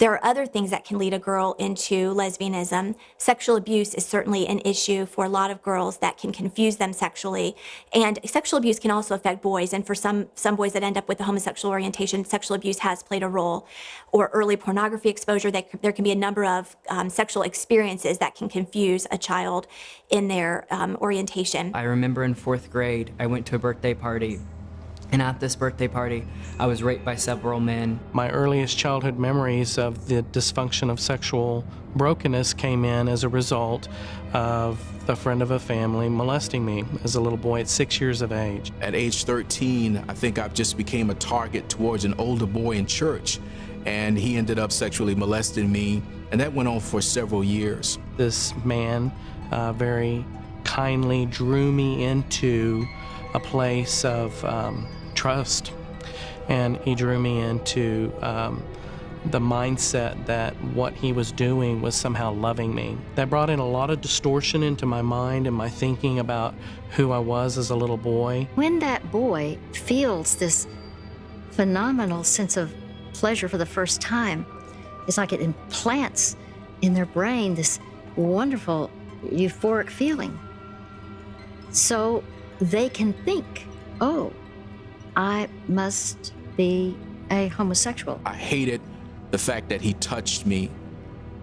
There are other things that can lead a girl into lesbianism. Sexual abuse is certainly an issue for a lot of girls that can confuse them sexually. And sexual abuse can also affect boys. And for some boys that end up with a homosexual orientation, sexual abuse has played a role. Or early pornography exposure, there can be a number of sexual experiences that can confuse a child in their orientation. I remember in 4th grade, I went to a birthday party. And at this birthday party, I was raped by several men. My earliest childhood memories of the dysfunction of sexual brokenness came in as a result of a friend of a family molesting me as a little boy at 6 years of age. At age 13, I think I just became a target towards an older boy in church, and he ended up sexually molesting me, and that went on for several years. This man very kindly drew me into a place of trust, and he drew me into the mindset that what he was doing was somehow loving me. That brought in a lot of distortion into my mind and my thinking about who I was as a little boy. When that boy feels this phenomenal sense of pleasure for the first time, it's like it implants in their brain this wonderful euphoric feeling. So they can think, oh, I must be a homosexual. I hated the fact that he touched me,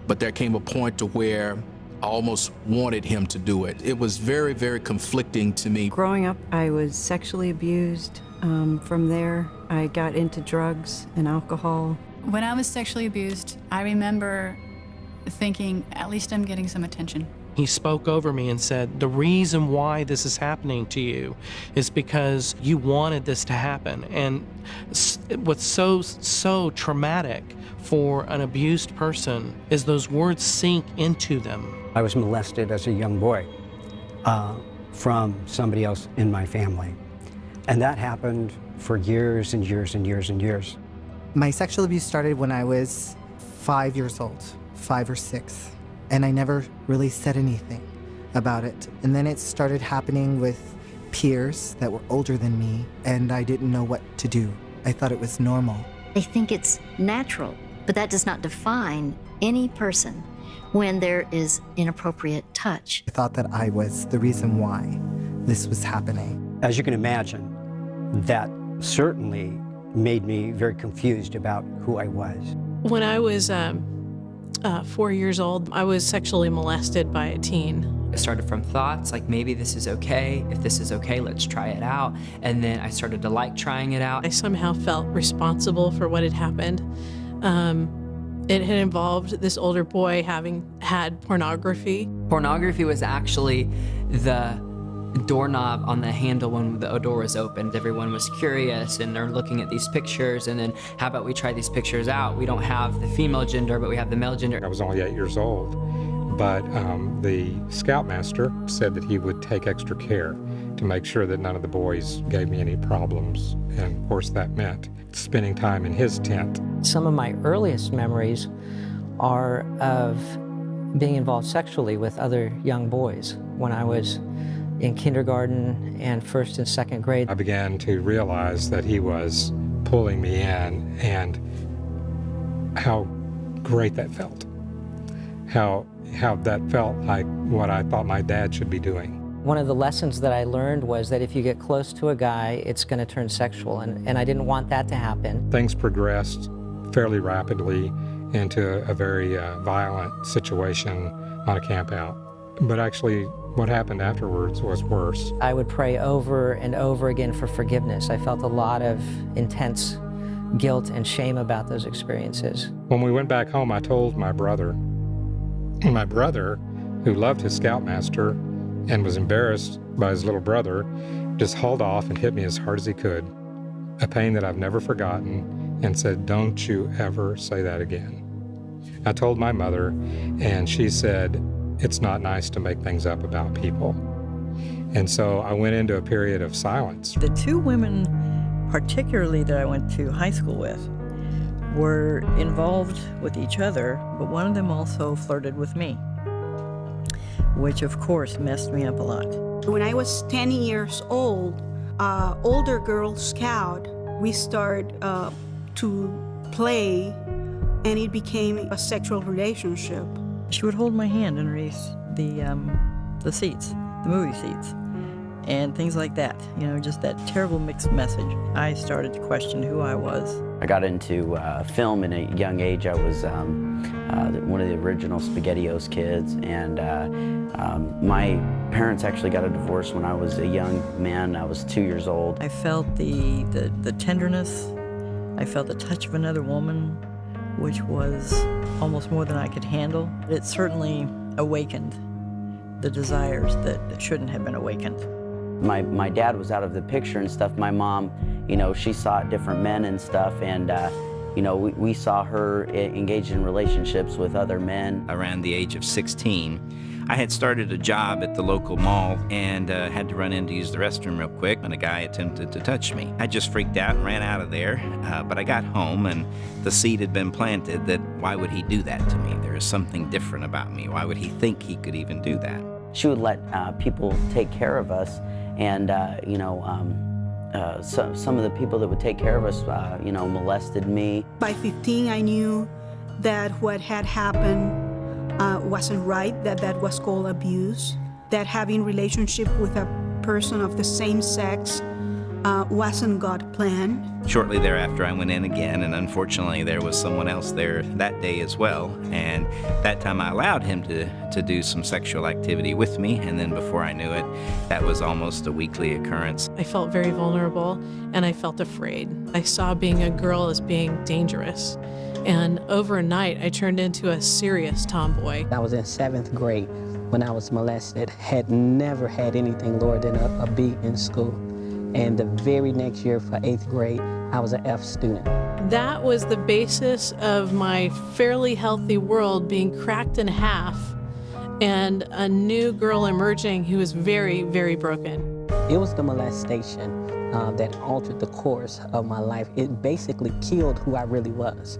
but there came a point to where I almost wanted him to do it. It was very, very conflicting to me. Growing up, I was sexually abused. From there, I got into drugs and alcohol. When I was sexually abused, I remember thinking, at least I'm getting some attention. He spoke over me and said, the reason why this is happening to you is because you wanted this to happen. And what's so traumatic for an abused person is those words sink into them. I was molested as a young boy from somebody else in my family. And that happened for years and years and years and years. My sexual abuse started when I was 5 years old, 5 or 6. And I never really said anything about it. And then it started happening with peers that were older than me, and I didn't know what to do. I thought it was normal. They think it's natural, but that does not define any person when there is inappropriate touch. I thought that I was the reason why this was happening. As you can imagine, that certainly made me very confused about who I was. When I was 4 years old, I was sexually molested by a teen. It started from thoughts like, maybe this is okay. If this is okay, let's try it out. And then I started to like trying it out. I somehow felt responsible for what had happened. It had involved this older boy having had pornography. Pornography was actually the doorknob on the handle when the door was opened. Everyone was curious and they're looking at these pictures, and then how about we try these pictures out? We don't have the female gender, but we have the male gender. I was only 8 years old, but the scoutmaster said that he would take extra care to make sure that none of the boys gave me any problems, and of course that meant spending time in his tent. Some of my earliest memories are of being involved sexually with other young boys when I was in kindergarten and 1st and 2nd grade. I began to realize that he was pulling me in, and how great that felt. How that felt like what I thought my dad should be doing. One of the lessons that I learned was that if you get close to a guy, it's going to turn sexual, and I didn't want that to happen. Things progressed fairly rapidly into a very violent situation on a camp out. But actually, what happened afterwards was worse. I would pray over and over again for forgiveness. I felt a lot of intense guilt and shame about those experiences. When we went back home, I told my brother. And my brother, who loved his scoutmaster and was embarrassed by his little brother, just hauled off and hit me as hard as he could, a pain that I've never forgotten, and said, "Don't you ever say that again." I told my mother, and she said, "It's not nice to make things up about people." And so I went into a period of silence. The two women, particularly that I went to high school with, were involved with each other, but one of them also flirted with me, which of course messed me up a lot. When I was 10 years old, older Girl Scout, we started to play and it became a sexual relationship. She would hold my hand underneath the seats, the movie seats, and things like that. You know, just that terrible mixed message. I started to question who I was. I got into film at a young age. I was one of the original SpaghettiOs kids, and my parents actually got a divorce when I was a young man. I was 2 years old. I felt the tenderness. I felt the touch of another woman, which was almost more than I could handle. It certainly awakened the desires that shouldn't have been awakened. My dad was out of the picture and stuff. My mom, you know, she saw different men and stuff, and you know, we saw her engaged in relationships with other men. Around the age of 16, I had started a job at the local mall and had to run in to use the restroom real quick, and a guy attempted to touch me. I just freaked out and ran out of there, but I got home and the seed had been planted that why would he do that to me? There is something different about me. Why would he think he could even do that? She would let people take care of us, and you know, some of the people that would take care of us, you know, molested me. By 15, I knew that what had happened wasn't right, that was called abuse, that having relationship with a person of the same sex wasn't God's plan. Shortly thereafter, I went in again, and unfortunately there was someone else there that day as well, and that time I allowed him to do some sexual activity with me, and then before I knew it, that was almost a weekly occurrence. I felt very vulnerable, and I felt afraid. I saw being a girl as being dangerous. And overnight, I turned into a serious tomboy. I was in 7th grade when I was molested, had never had anything lower than a B in school. And the very next year for 8th grade, I was an F student. That was the basis of my fairly healthy world being cracked in half and a new girl emerging who was very, very broken. It was the molestation that altered the course of my life. It basically killed who I really was.